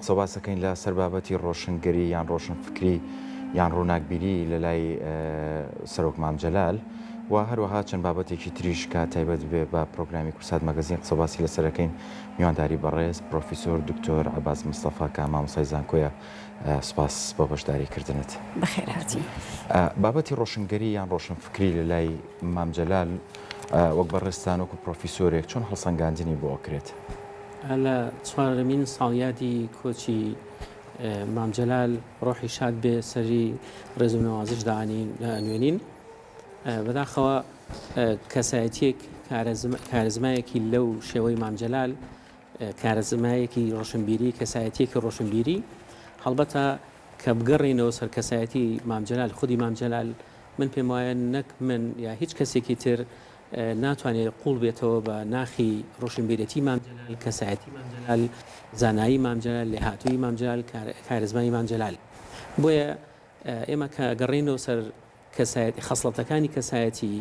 قسەباسەکەین لە سەر بابەتی ڕۆشنگەری یان ڕۆشنفکری یان ڕووناکبیری لە لای سەرۆک مام جەلال و هەروەها چەند بابەتێکی تریش کە تایبەت بێ بە پرۆگرامی کورسات مەگەزین قسەباسی لەسەرەکەین میوانداری بەڕێز پرۆفیسۆر دکتۆر عەباس مستەفا کە مامۆستای زانکۆیە. سپاس بۆ بەشداریکردنت. بەخێر هاتی. بابەتی ڕۆشنگەری یان ڕۆشنفکری لە لای مام جەلال وەک بەڕێستان وەکو پرۆفیسۆرێک چۆن هەڵسەنگاندنی بۆ ئەکرێت؟ لە چوارەمین ساڵیادی کۆچی مام جەلال ڕۆحی شاد بێ سەری ڕێز و نەوازش دانوێنین بەداخەوە کەسایەتیەک کارزمایەکی لەو شێوەی مام جەلال کارزمایەکی ڕۆشنبیری کەسایەتیەکی ڕۆشنبیری هەڵبەتە کە بگەڕینەوە سەر کەسایەتی مام جەلال خودی مام جەلال من پێم وایە نەک من یا هیچ کەسێکی تر ناتوانێت قوڵ بێتەوە بە ناخی ڕۆشنبیرەتی مام جەلال کەسایەتی مام جەلال زانایی مام جەلال لێهاتووی مام جەلال کارزمانی مام جەلال بۆیە ئێمە کە گەڕینەوە سەر خەسڵەتەکانی کەسایەتی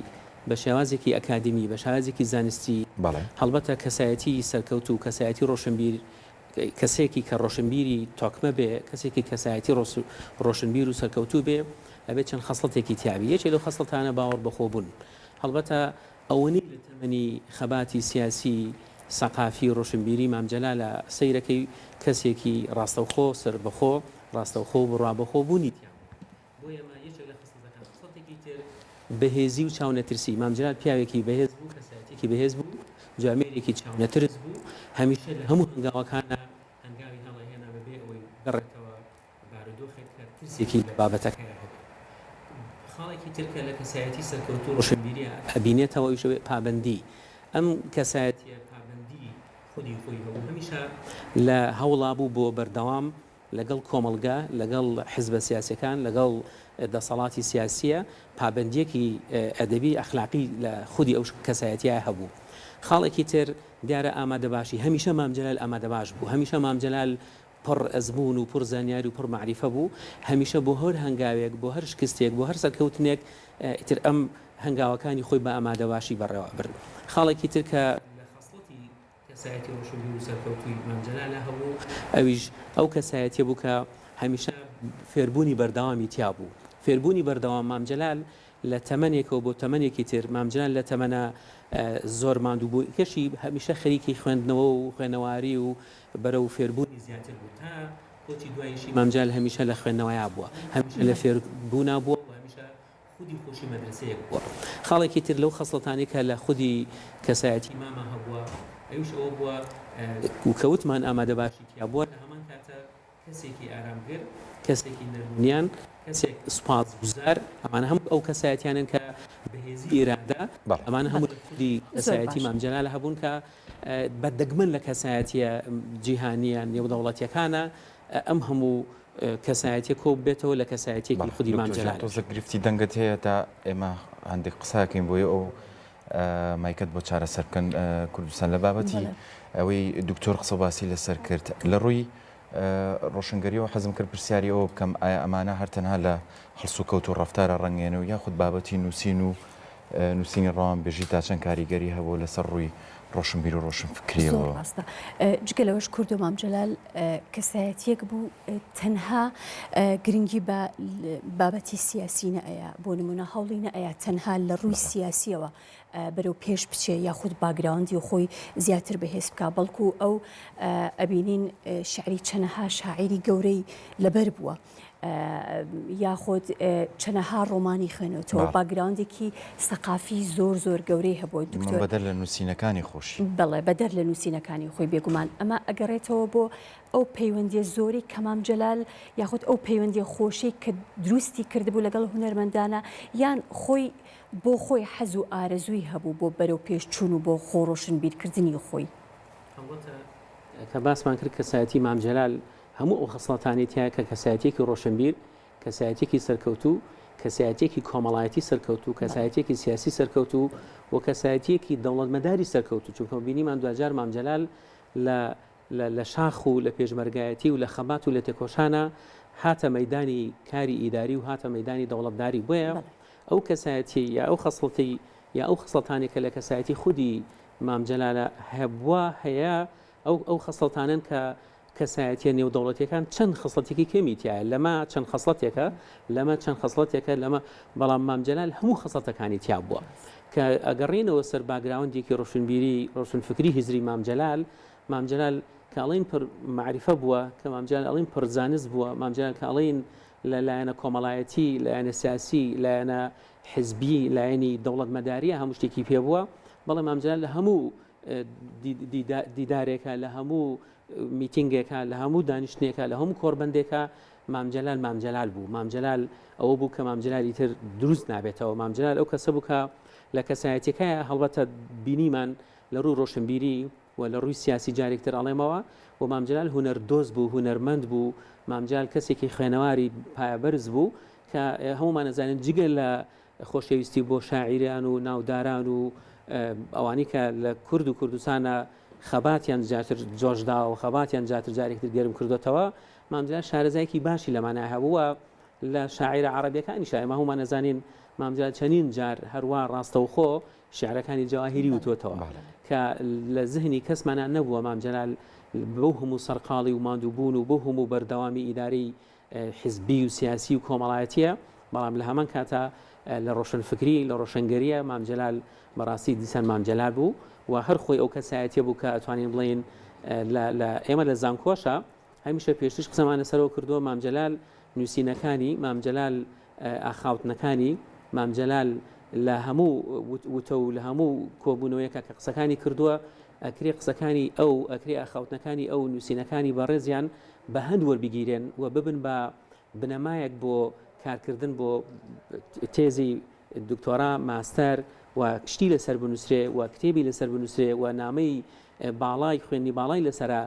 بە شێوازێکی ئەکادمی بە شێوازێکی زانستی هەڵبەتە کەسایەتی سەرکەوت و کەسایەتی ڕۆشنبیر کەسێکی کە ڕۆشنبیری تۆکمە بێ کەسێکی کەسایەتی ڕۆشنبیر و سەرکەوتوو بێ ئەبێت چەند خەسڵەتێکی تیاوی یەکێک لەو خەسڵەتانە باوەڕ بەخۆبوون هەڵبەتە ئەوەنی لە تەمەنی خەباتی سیاسی سەقافی ڕۆشنبیری مام جەلال لە سەیرەکەی کەسێکی ڕاستەوخۆ سەربەخۆ ڕاستەوخۆ و ڕابەخۆ بوونی تیاوە بۆ ئێمە یەکێک لە خەسڵەتەکان خەسڵەتێکی تر بەهێزی و چاونەترسی مام جەلال پیاوێکی بەهێز بوو کەسایەتێکی بەهێز بوو جوامێرێکی چاونەترس بوو هەمیشە لە هەموو هەنگاوەکانە هەنگاوی هەڵەهێنا بەبێ ئەوەی گەڕێتەوە بارودۆخێک کە ترسێکی لە بابەتەکە خاڵێکی ترکە لە کەسایەتی سەرکەوتوو ڕۆشنبیریە ئەبینێتەوە ئیشەوێ پابەندی ئەم کەسایەتیە پابەندی خودی خۆی هەبوو هەمیشە لە هەوڵا بوو بۆ بەردەوام لەگەڵ کۆمەلگا لەگەڵ حیزبە سیاسەکان لەگەڵ دەسەڵاتی سیاسیە پابەندیەکی ئەدەبی ئەخلاقی لە خودی ئەو کەسایەتیە هەبوو خاڵێکی تر دیارە ئامادەباشی هەمیشە مام جەلال ئامادەباش بوو هەمیشە مام جەلال پڕ ئەزمون و پڕ زانیاری و پڕ معریفە بوو هەمیشە بۆ هەر هەنگاوێک بۆ هەر شکستێک بۆ هەر سەرکەوتنێک ئیتر ئەم هەنگاوەکانی خۆی بە ئامادەباشی بەڕێوە برد خاڵێکی تر کە لە خەسڵەتی کەسایەتی ڕۆشنبیر و سەرکەوتووی مام جەلال هەبوو ئەویش ئەو کەسایەتیە بوو کە هەمیشە فێربوونی بەردەوامی تیا بوو فێربوونی بەردەوام مام جەلال لە تەمەنێکەوە بۆ تەمەنێکی تر مام جەلال لە تەمەنە زۆر ماندوو بوو کەشی هەمیشە خەریکی خوێندنەوە و خوێنەواری و بەرەو فێربوونی زیاتر بوو تا کۆچی دواییشی مام جەلال هەمیشە لە خوێندنەوەیە بووە هەمیشە لە فێربوونا بووە و هەمیشە خودی خۆشی مەدرسەیەک بووە خاڵێکی تر لەو خەسڵەتانی کە لە خودی کەسایەتی مامە هەبووە ئەوش ئەوە بووە وکەوتمان ئامادەباشی تیا بووە لە هەمان کاتە کەسێکی ئارامگر کەسێکی نەرمونیان کەسێک سوپاس گوزار ئەمانە هەموو ئەو کەسایەتیانن کە بەهێزی ئێرادا ئەمانە هەموو خودی کەسایەتی مام جەلال هەبوون کە بەدەگمەن لە کەسایەتیە جیهانیان نێودەوڵەتیەکانە ئەم هەموو کەسایەتیە کۆ بێتەوە لە کەسایەتێکی خودی مام جەلال تۆزە گرفتی دەنگت هەیە تا ئێمە هەندێک قساکەین بۆیە ئەو مایکت بۆ چارەسەر بکەن کوردستان لە بابەتی ئەوەی دکتۆر قسەباسی لەسەر کرد لە ڕووی ڕۆشنگەریەوە حەزم کرد پرسیاری ئەوە بکەم ئایا ئەمانە هەرتەنها لە هەڵسو کەوت و ڕەفتارە ڕەنگێنەوە یاخود بابەتی نووسین و نووسینی ڕەوانبێژی تا چەند کاریگەری هەبوو لەسەر ڕووی ڕۆشنبیر و ڕۆشنفکریەوە جگەلەوەش کورد و مام جەلال کەسایەتیەک بوو تەنها گرنگی بە بابەتی سیاسی نەئەیە بۆ نمونە هەوڵی نەئەیە تەنها لە ڕووی سیاسیەوە بەرەو پێش بچێ یاخود باگراوندی خۆی زیاتر بەهێز بکە بەڵکو ئەو ئەبینین شعری چەنەها شاعیری گەورەی لەبەر بووە یاخود چەنەها ڕۆمانی خوێنێتەوە باگراوندێکی سەقافی زۆر زۆر گەورەی هەبووە دکتۆر بەدەر لە نووسینەکانی خۆشی بەڵێ بەدەر لە نووسینەکانی خۆی بێگومان ئەمە ئەگەڕێتەوە بۆ ئەو پەیوەندی زۆری کە مام جەلال یاخود ئەو پەیوەندی خۆشی کە دروستی کردبوو لەگەڵ هونەرمەندانە یان خۆی بۆ خۆی حەز و ئارەزووی هەبوو بۆ بەرەو پێش چوون و بۆ خۆ ڕۆشنبیرکردنی خۆی کە باسمان کرد کەسایەتی مام جەلال هەموو ئەو خەسڵەتانی تیا کە کەسایەتێکی ڕۆشنبیر کەسایەتێکی سەرکەوتوو کەسایەتێکی کۆمەڵایەتی سەرکەوتوو کەسایەتێکی سیاسی سەرکەوتوو و کەسایەتێکی دەوڵەتمەداری سەرکەوتوو چونکە بینیمان دوجار مام جەلال لە شاخ و لە پێشمەرگایەتی و لە خەبات و لە تێکۆشانە هاتە مەیدانی کاری ئیداری و هاتە مەیدانی دەوڵەتداری بۆیە ئەو کەسایەتی یا ئەو خەسڵەتی یا ئەو خەسڵەتانی کە لە کەسایەتی خودی مام جەلالە هەبووە هەیە ئەو خەسڵەتانن کە کەسایەتیە نێودەوڵەتیەکان چەند خصلەتێکی کەمیتیایە لەمە چەند خصلەتێکە لەمە چەند خصلەتێکە لەمە بەڵام مامجلال هەموو خصلەتەکانی تیا بووە کە ئەگەڕێنەوە سەر باگراوندێکی ڕۆشنبیری ڕۆشنفکری هیزری مامجلال کاڵین پر معریفە بووە کە مامجلال ئەڵین پر زانست بووە مامجلال کاڵین لایەنە کۆمەڵایەتی لایەنە سیاسی لایەنە حزبی لایەنی دەوڵەت مەداریە هەموو شتێکی پێ بووە بەڵێ مامجلال لە هەموو دیدارێکە لە هەموو میتینگێکە لە هەموو دانیشتێکە لە هەموو کۆربندێکە مامجلال بوو مامجلال ئەوە بوو کە مامجلالی تر دروست نابێتەوە مامجلال ئەو کەسە بوو کە لە کەسایەتەکەیە هەڵبەتە بینیمان لە ڕووی ڕۆشنبیری و لە ڕووی سیاسی جارێکتر ئەڵێمەوە و مامجلال هونەردۆز بوو هونەرمەند بوو مامجلال کەسێکی خوێنەواری پایەبەرز بوو کە هەمومان نەزانن جگە لە خۆشەویستی بۆ شاعیران و ناوداران و ئەوانی کە لە کورد و کوردستانە خەباتیان جاتر جۆشدا و خەباتیان جاتر جارێکتر گەرم کردوتەوە مامجلال شارەزایەکی باشی لەمانە هەبووە لە شاعیرە عەرەبیەکانی ئێمە هەمومان نەزانین مامجلال چەندین جار هەروە ڕاستەوخۆ شعرەکانی جەواهیری وتوتەوە کە لە ذهنی کەسمانە نەبووە مامجلال بەو هەموو سەرقاڵی و ماندووبوون و بۆ هەموو بەردەوامی ئیدارەی حزبی و سیاسی و کۆمەڵایەتیە بەڵام لە هەمان کاتە لە ڕۆشنفکری لە ڕۆشنگەریە مامجلال بەڕاستی دیسان مامجلال بوو و هەر خۆی ئەو کەسایەتیە بوو کە ئەتوانین بڵێن ئێمە لە زانکۆشە هەمیشە پێشتر قسەمانە سەرەوە کردووە مامجلال نووسینەکانی مامجلال ئاخاوتنەکانی مامجلال لە هەموو وتە و لە هەموو کۆبوونەوەیەکە کە قسەکانی کردووە ئەکرێ قسەکانی ئەکرێ ئاخاوتنەکانی ئەو نووسینەکانی بەڕێزیان بە هەند وەربگیرێن و ببن بە بنەمایەک بۆ کارکردن بۆ تێزی دکتۆرا ماستەر و شتی لەسەر بنووسێ و کتێبی لەسەر بنووسێ و نامەی باڵای خوێنی باڵای لەسرە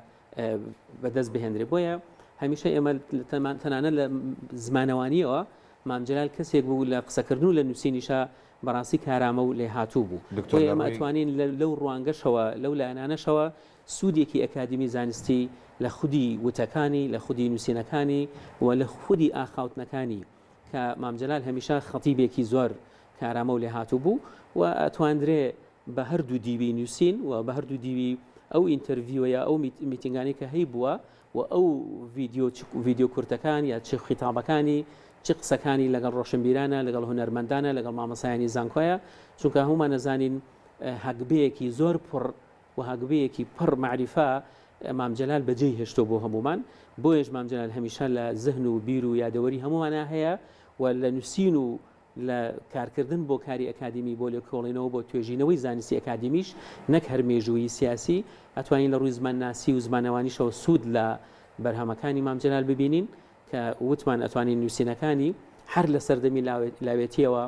بەدەست بهێنرێ بۆیە هەمیشە ئێمە تەنانە لە زمانەوانیەوە مامجلال کەسێک بوو لە قسەکردن و لە نووسینیشە بەڕاستی کارامە و لێ هاتوو بوو ئێمە ئەتوانین لەو ڕوانگەشەوە لەو لایەنانەشەوە سوودێکی ئەکادمی زانستی لە خودی وتەکانی لە خودی نووسینەکانی و لە خودی ئاخاوتنەکانی کە مامجلال هەمیشە خەتیبێکی زۆر کارامە و لێ هاتوو بوو و ئەتواندرێ بە هەردوو دیوی نووسین و بە هەردوو دیوی ئەو ئینتەرویوەیە ئەو میتینگانی کە هەی بووە و ئەو ڤیدیۆ کورتەکان یا چ خیتابەکانی چ قسەکانی لەگەڵ ڕۆشنبیرانە لەگەڵ هونەرمەندانە لەگەڵ مامەسایانی زانکۆیە چونکە هەمومان نەزانین هەگبەیەکی زۆر پڕ و هەگبەیەکی پڕ معریفە مامجلال بەجێی هێشتۆ بۆ هەمومان بۆیش مامجلال هەمیشە لە زەهن و بیر و یادەوەری هەمومانە هەیە و لە نووسین و لە کارکردن بۆ کاری ئەکادمی بۆ لێکۆڵینەوە بۆ توێژینەوەی زانستی ئەکادمیش نەک هەرمێژووی سیاسی ئەتوانین لە ڕووی زمان ناسی و زمانەوانیشەوە سوود لە بەرهەمەکانی مامجلال ببینین کە وتمان ئەتوانین نووسینەکانی هەر لە سەردەمی لاوێتیەوە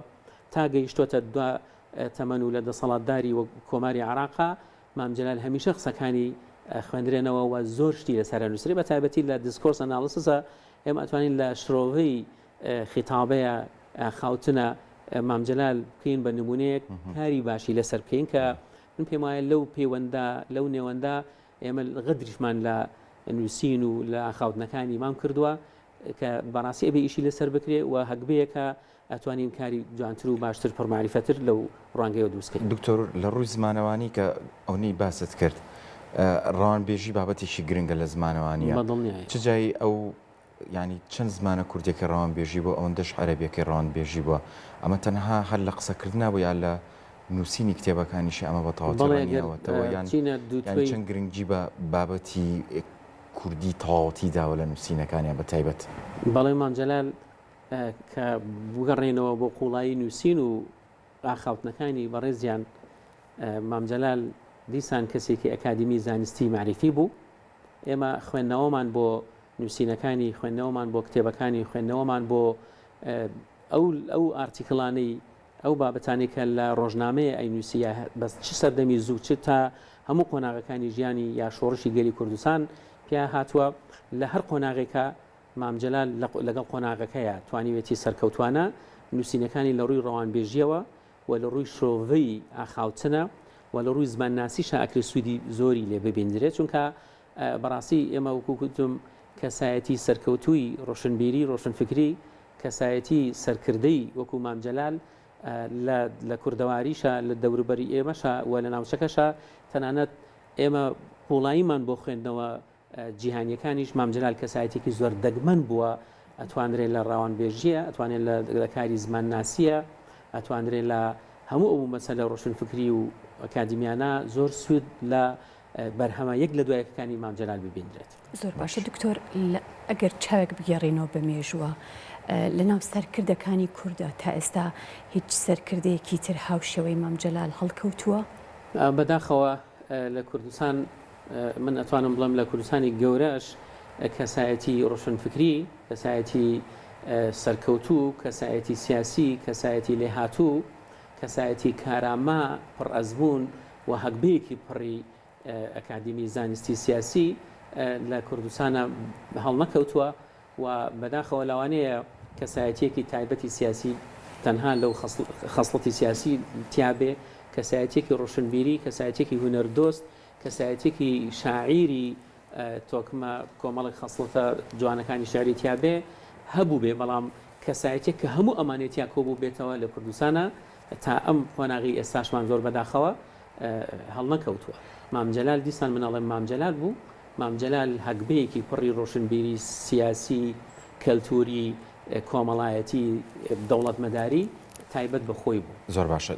تا گەیشتۆتە دو تەمەن و لە دەسەڵاتداری و کۆماری عێراقا مامجلال هەمیشە قسەکانی خوێندرێنەوە و زۆر شتی لەسەر نووسری بە تایبەتی لە دیسکۆرس ئەنالیسیسە ئێمە ئەتوانین لە شرۆڤەی خیتابەیە خاوتنە مامجلال بکەین بە نمونەیەک کاری باشی لەسەر بکەین کە من پێم وایە لەو پەیوەندە لەو نێوەندا ئێمە غەدریشمان لە نووسین و لە ئاخاوتنەکانی مام کردووە کە بەڕاستی ئەبێ ئیشی لەسەر بکرێ و هەگبەیەکە ئەتوانین کاری جوانتر و باشتر پڕمعریفەتر لەو ڕوانگەیەوە دروستکەین. دکتۆر لە ڕووی زمانەوانی کە ئەوەی باست کرد ڕەوانبێژی بابەتێکی گرنگە لە زمانەوانیە چ جایی ئەو ینی چەند زمانە کوردێکی ڕەوانبێژی بۆ ئەوەندەش عەرەبیەکەی ڕەوانبێژی بووە ئەمە تەنها هەر لە قسەکردنا بوو یا لە نووسینی کتێبەکانیشی ئەمە بە تەواوەتەوە یان چەند گرنگجی بە بابەتی کوردی تەواوەتی داوە لە نووسینەکانیان بە تایبەت. بەڵێ مامجلال کە بگەڕێنەوە بۆ قوڵایی نووسین و ئاخاوتنەکانی بەڕێزیان مامجلال دیسان کەسێکی ئەکادمی زانستی معریفی بوو ئێمە خوێندنەوەمان بۆ نووسینەکانی خوێندنەوەمان بۆ کتێبەکانی خوێندنەوەمان بۆ ئەو ئارتیکڵانەی ئەو بابەتانی کە لە ڕۆژنامەیە ئەینووسیە بەس چ سەردەمی زوو چ تا هەموو قۆناغەکانی ژیانی یا شۆڕشی گەلی کوردستان پیا هاتووە لە هەر قۆناغێکە مامجلال لەگەڵ قۆناغەکەیە توانیوێتی سەرکەوتوانە نووسینەکانی لە ڕووی ڕەوانبێژیەوە و لە ڕووی شۆڤەی ئاخاوتنە و لە ڕووی زمان ناسیشە ئەکری سوودی زۆری لێ ببیندرێت چونکە بەڕاستی ئێمە وەکوتم کەسایەتی سەرکەوتووی ڕۆشنبیری ڕۆشنفکری کەسایەتی سەرکردەی وەکو مامجلال لە کوردەواریشە لە دەوروبەری ئێمەشە و لە ناوچەکەشە تەنانەت ئێمە قوڵاییمان بۆ خوێندنەوە جیهانیەکانیش مامجلال کەسایەتێکی زۆر دەگمەن بووە ئەتوانرێت لە ڕاوانبێژیە ئەتوانێت لە کاری زمان ناسیە ئەتوانرێت لە هەموو ئەو مەسەلە ڕۆشنفکری و ئەکادمیانە زۆر سوود لە بەرهەمە یەک لە دوایەکەکانی مامجلال ببیندرێت. زۆر باشە دکتۆر ئەگەر چاوێک بگەڕێنەوە بە مێژووە لە ناو سەرکردەکانی کووردە تا ئێستا هیچ سەرکردەیەکی تر هاوشێوەی مامجلال هەڵکەوتووە؟ بەداخەوە لە کوردستان من ئەتوانم بڵم لە کوردستانی گەورەش کەسایەتی ڕۆشنفکری کەسایەتی سەرکەوتوو کەسایەتی سیاسی کەسایەتی لێهاتوو کەسایەتی کارامە پڕ ئەزمون و هەگبەیەکی پڕی ئەکادمی زانستی سیاسی لە کوردستانە هەڵ نەکەوتووە و بەداخەوە لەوانەیە کەسایەتێکی تایبەتی سیاسی تەنها لەو خەسڵەتی سیاسی تیابێ کەسایەتێکی ڕۆشنبیری کەسایەتێکی هونەردۆست کەسایەتێکی شاعیری تۆکمە کۆمەڵی خەسڵەتە جوانەکانی شاری تیابێ هەبوو بێ بەڵام کەسایەتێک کە هەموو ئەمانێتیا کۆبوو بێتەوە لە کوردستانە تا ئەم قۆناغی ئێستاشمان زۆر بەداخەوە هەڵ نەکەوتووە. مامجلال دیسان منەڵێم مامجلال بوو مامجلال هەگبەیەکی پڕی ڕۆشنبیری سیاسی کەلتوری کۆمەڵایەتی دەوڵەتمەداری تایبەت بە خۆی بوو. زۆر باشە.